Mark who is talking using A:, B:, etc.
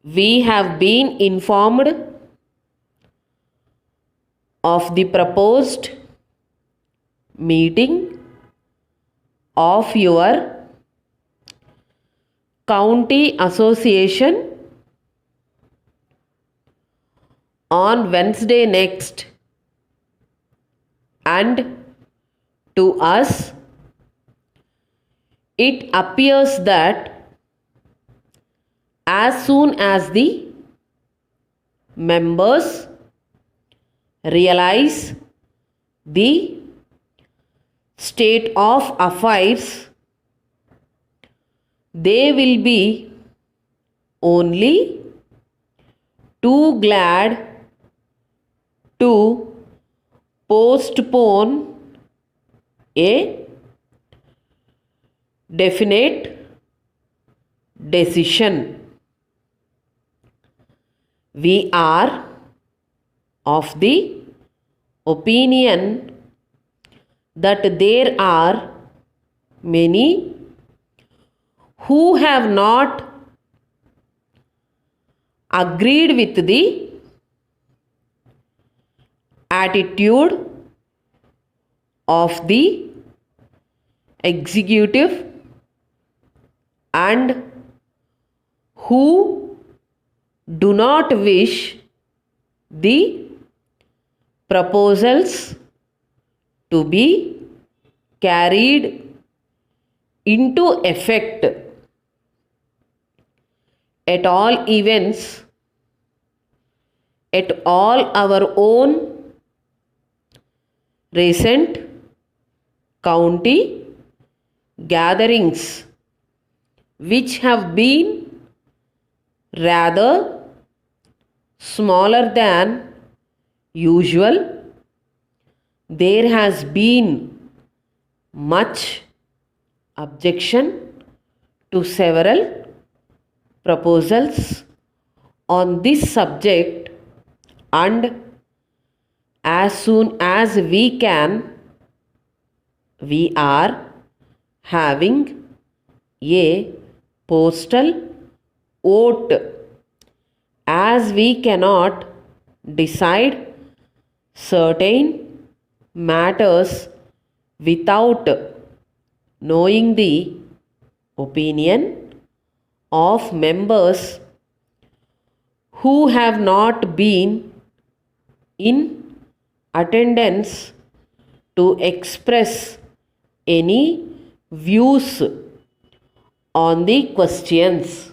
A: We have been informed of the proposed meeting of your county association on Wednesday next, and to us it appears that as soon as the members realize the state of affairs, they will be only too glad to postpone a definite decision. We are of the opinion that there are many who have not agreed with the attitude of the executive and who do not wish the proposals to be carried into effect. At all events, at all our own recent county gatherings, which have been rather smaller than usual, there has been much objection to several proposals on this subject, and as soon as we can, we are having a postal vote, as we cannot decide certain matters without knowing the opinion of members who have not been in attendance to express any views on the questions.